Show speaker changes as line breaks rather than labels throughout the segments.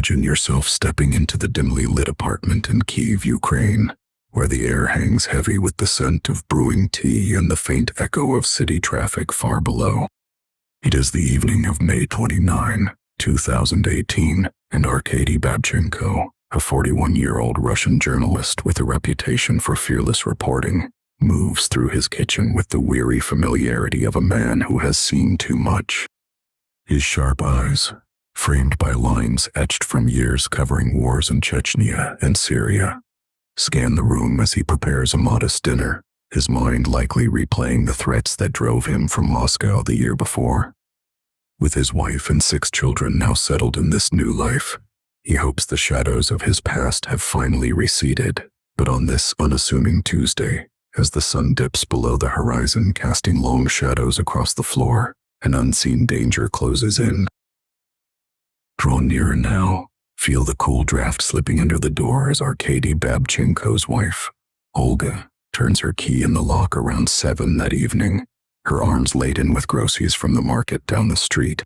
Imagine yourself stepping into the dimly lit apartment in Kyiv, Ukraine, where the air hangs heavy with the scent of brewing tea and the faint echo of city traffic far below. It is the evening of May 29, 2018, and Arkady Babchenko, a 41-year-old Russian journalist with a reputation for fearless reporting, moves through his kitchen with the weary familiarity of a man who has seen too much. His sharp eyes, framed by lines etched from years covering wars in Chechnya and Syria, scan the room as he prepares a modest dinner, his mind likely replaying the threats that drove him from Moscow the year before. With his wife and 6 children now settled in this new life, he hopes the shadows of his past have finally receded. But on this unassuming Tuesday, as the sun dips below the horizon casting long shadows across the floor, an unseen danger closes in. Draw nearer now. Feel the cool draft slipping under the door as Arkady Babchenko's wife, Olga, turns her key in the lock around 7 that evening, her arms laden with groceries from the market down the street.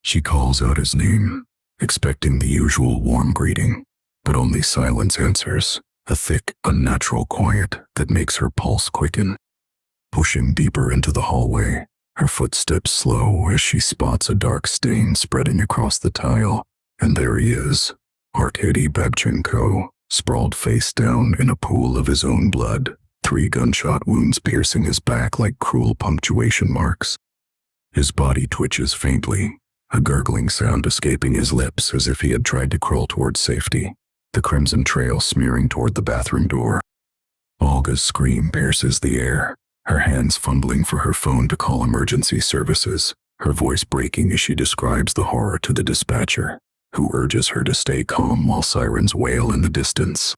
She calls out his name, expecting the usual warm greeting, but only silence answers, a thick, unnatural quiet that makes her pulse quicken. Pushing deeper into the hallway, her footsteps slow as she spots a dark stain spreading across the tile, and there he is, Arkady Babchenko, sprawled face down in a pool of his own blood, 3 gunshot wounds piercing his back like cruel punctuation marks. His body twitches faintly, a gurgling sound escaping his lips as if he had tried to crawl towards safety, the crimson trail smearing toward the bathroom door. Olga's scream pierces the air, her hands fumbling for her phone to call emergency services, her voice breaking as she describes the horror to the dispatcher, who urges her to stay calm while sirens wail in the distance.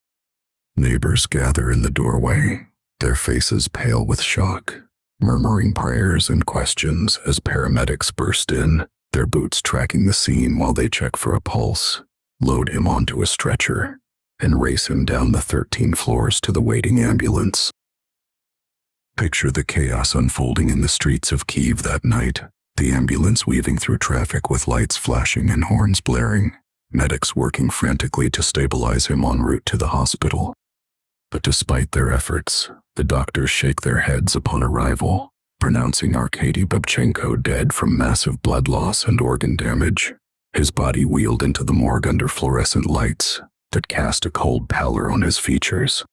Neighbors gather in the doorway, their faces pale with shock, murmuring prayers and questions as paramedics burst in, their boots tracking the scene while they check for a pulse, load him onto a stretcher, and race him down the 13 floors to the waiting ambulance. Picture the chaos unfolding in the streets of Kyiv that night, the ambulance weaving through traffic with lights flashing and horns blaring, medics working frantically to stabilize him en route to the hospital. But despite their efforts, the doctors shake their heads upon arrival, pronouncing Arkady Babchenko dead from massive blood loss and organ damage, his body wheeled into the morgue under fluorescent lights that cast a cold pallor on his features.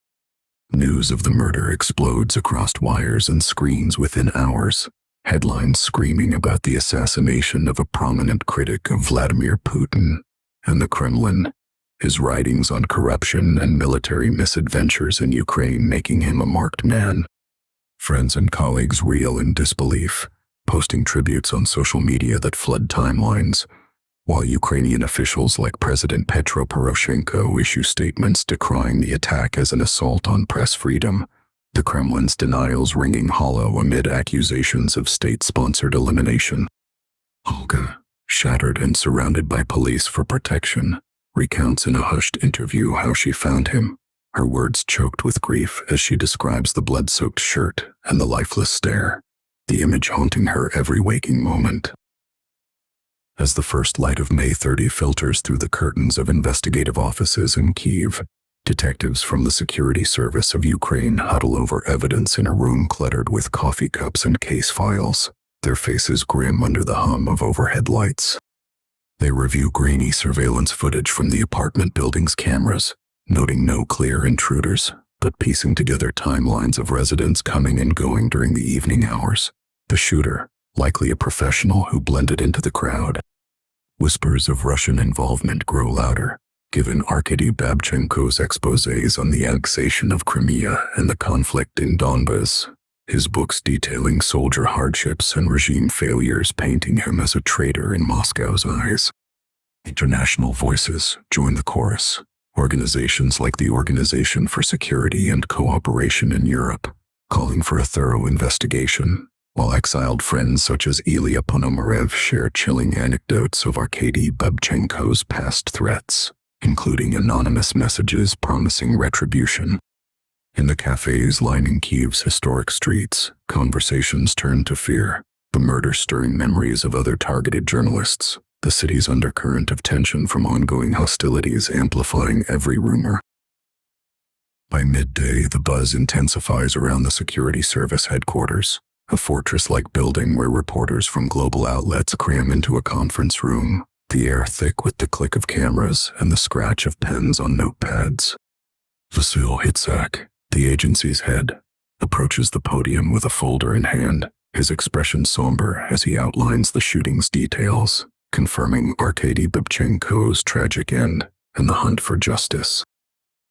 News of the murder explodes across wires and screens within hours, headlines screaming about the assassination of a prominent critic of Vladimir Putin and the Kremlin, his writings on corruption and military misadventures in Ukraine making him a marked man. Friends and colleagues reel in disbelief, posting tributes on social media that flood timelines, while Ukrainian officials like President Petro Poroshenko issue statements decrying the attack as an assault on press freedom, the Kremlin's denials ringing hollow amid accusations of state-sponsored elimination. Olga, shattered and surrounded by police for protection, recounts in a hushed interview how she found him, her words choked with grief as she describes the blood-soaked shirt and the lifeless stare, the image haunting her every waking moment. As the first light of May 30 filters through the curtains of investigative offices in Kyiv, detectives from the Security Service of Ukraine huddle over evidence in a room cluttered with coffee cups and case files, their faces grim under the hum of overhead lights. They review grainy surveillance footage from the apartment building's cameras, noting no clear intruders, but piecing together timelines of residents coming and going during the evening hours. The shooter, likely a professional who blended into the crowd. Whispers of Russian involvement grow louder, given Arkady Babchenko's exposés on the annexation of Crimea and the conflict in Donbas, his books detailing soldier hardships and regime failures painting him as a traitor in Moscow's eyes. International voices join the chorus, organizations like the Organization for Security and Cooperation in Europe, calling for a thorough investigation, while exiled friends such as Ilya Ponomarev share chilling anecdotes of Arkady Babchenko's past threats, including anonymous messages promising retribution. In the cafes lining Kyiv's historic streets, conversations turn to fear, the murder stirring memories of other targeted journalists, the city's undercurrent of tension from ongoing hostilities amplifying every rumor. By midday, the buzz intensifies around the security service headquarters, a fortress-like building where reporters from global outlets cram into a conference room, the air thick with the click of cameras and the scratch of pens on notepads. Vasyl Hitsak, the agency's head, approaches the podium with a folder in hand, his expression somber as he outlines the shooting's details, confirming Arkady Babchenko's tragic end and the hunt for justice.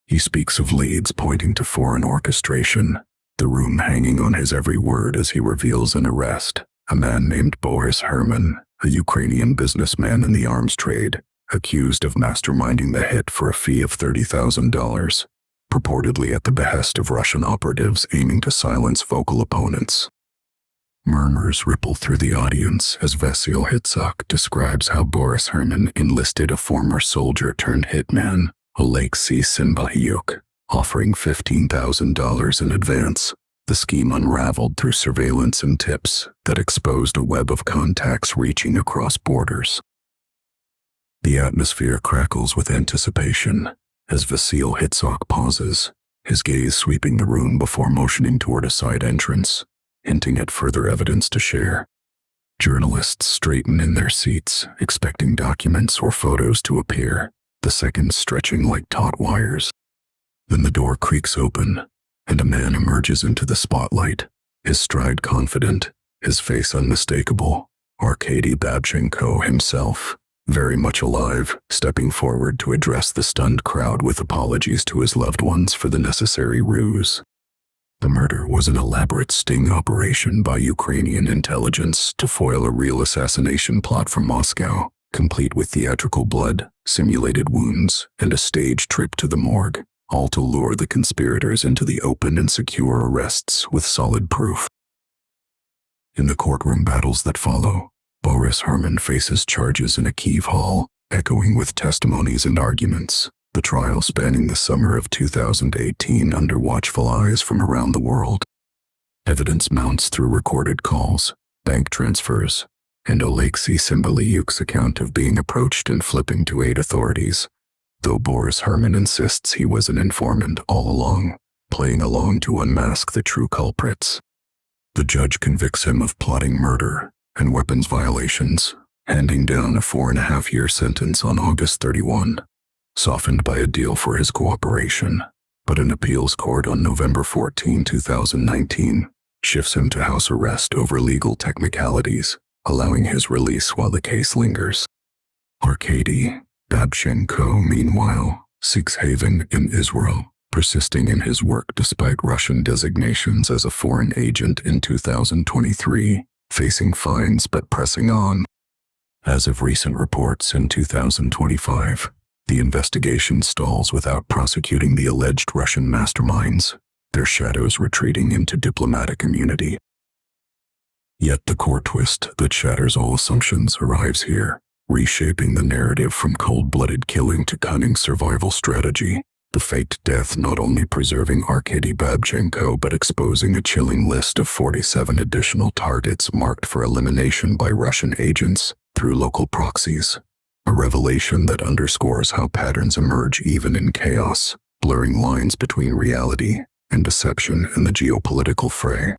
He speaks of leads pointing to foreign orchestration, the room hanging on his every word as he reveals an arrest, a man named Boris Herman, a Ukrainian businessman in the arms trade, accused of masterminding the hit for a fee of $30,000, purportedly at the behest of Russian operatives aiming to silence vocal opponents. Murmurs ripple through the audience as Vasyl Hitsak describes how Boris Herman enlisted a former soldier turned hitman, Oleksiy Symbahyuk, offering $15,000 in advance. The scheme unraveled through surveillance and tips that exposed a web of contacts reaching across borders. The atmosphere crackles with anticipation as Vasyl Hitsak pauses, his gaze sweeping the room before motioning toward a side entrance, hinting at further evidence to share. Journalists straighten in their seats, expecting documents or photos to appear, the seconds stretching like taut wires. Then the door creaks open, and a man emerges into the spotlight, his stride confident, his face unmistakable. Arkady Babchenko himself, very much alive, stepping forward to address the stunned crowd with apologies to his loved ones for the necessary ruse. The murder was an elaborate sting operation by Ukrainian intelligence to foil a real assassination plot from Moscow, complete with theatrical blood, simulated wounds, and a staged trip to the morgue, all to lure the conspirators into the open and secure arrests with solid proof. In the courtroom battles that follow, Boris Herman faces charges in a Kyiv hall, echoing with testimonies and arguments, the trial spanning the summer of 2018 under watchful eyes from around the world. Evidence mounts through recorded calls, bank transfers, and Oleksiy Symbalyuk's account of being approached and flipping to aid authorities, though Boris Herman insists he was an informant all along, playing along to unmask the true culprits. The judge convicts him of plotting murder and weapons violations, handing down a 4.5-year sentence on August 31, softened by a deal for his cooperation, but an appeals court on November 14, 2019, shifts him to house arrest over legal technicalities, allowing his release while the case lingers. Arkady Babchenko, meanwhile, seeks haven in Israel, persisting in his work despite Russian designations as a foreign agent in 2023, facing fines but pressing on. As of recent reports in 2025, the investigation stalls without prosecuting the alleged Russian masterminds, their shadows retreating into diplomatic immunity. Yet the core twist that shatters all assumptions arrives here, reshaping the narrative from cold-blooded killing to cunning survival strategy, the faked death not only preserving Arkady Babchenko but exposing a chilling list of 47 additional targets marked for elimination by Russian agents through local proxies, a revelation that underscores how patterns emerge even in chaos, blurring lines between reality and deception in the geopolitical fray.